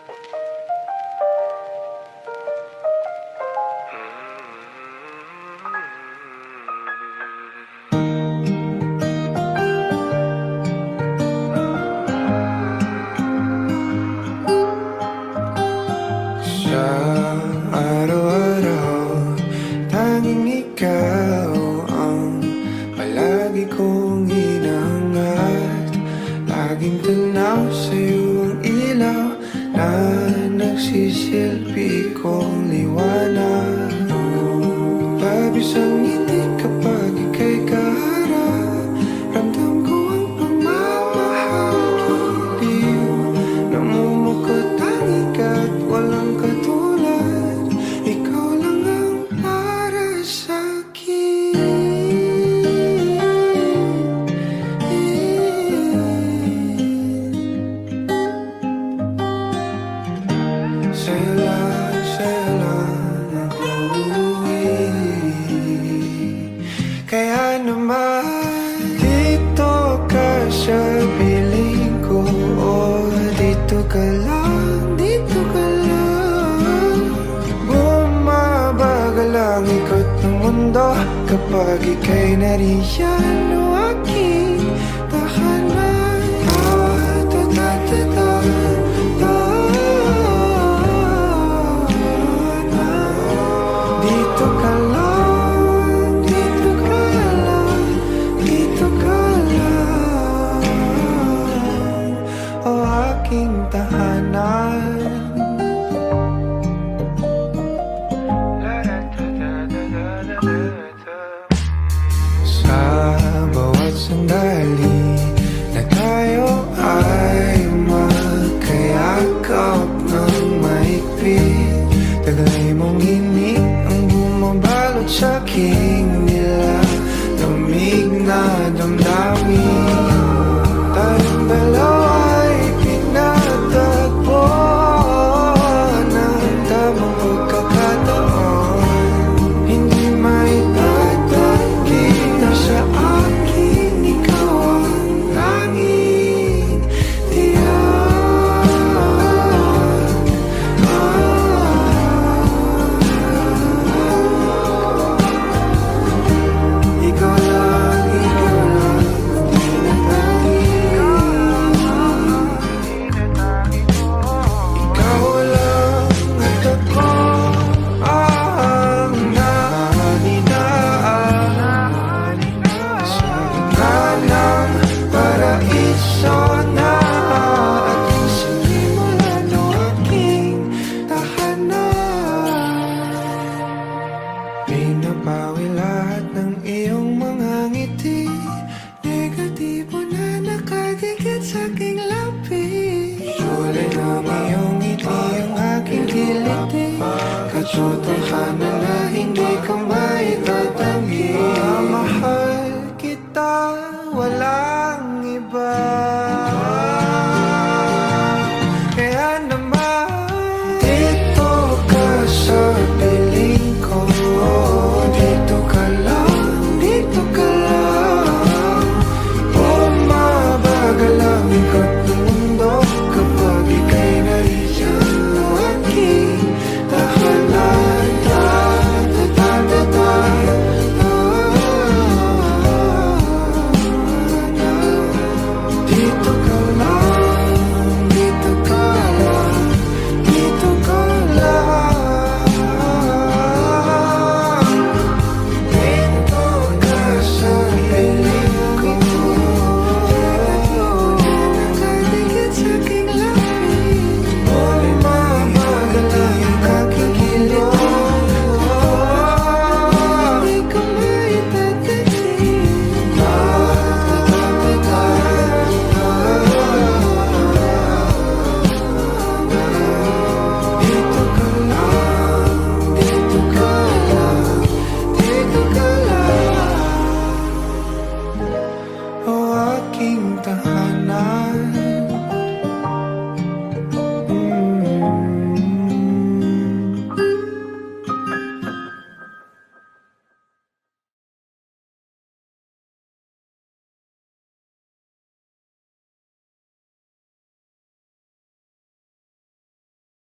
Sa araw-araw, tanging ikaw ang palagi kong hinangat. Laging tanaw sa'yo ang ilaw na nagsisilbi kong liwanag. Labis ang ngiti kapag ika'y kaharap. Ramdam ko ang pagmamahal, giliw. Namumukot ang ikat, walang katulad. Ikaw lang ang para sa'kin. Sa'yo lang ako kaya naman dito ka sa piling ko. Oh, dito ka lang, dito ka lang. Bumabagal ang ikot ng mundo kapag ika'y nariyan. O aking tahanan. Dito ka lang, dito ka lang, dito ka lang. O aking tahanan. Sa bawat sandali na tayo ay magkayakap ng mahigpit, taglay mong himig ang bumabalot sa aking nilalamig na damdamin. Tayong dalawa'y pinatagpo ng tamang pagkakataon. Hindi maitatanggi na sa akin ikaw ang tanging tiyak. Ikaw lang, tinatanggi. Ikaw lang at ako ang naninaan sa gitna ng paraiso na ating sinimulan. O aking tahanan. Pinapawi lahat ng iyong mga ngiti, negatibo na nakadikit sa aking labi. Kulay ng iyong ngiti ang aking kiliti, katotohanan na hindi ka maitatanggi.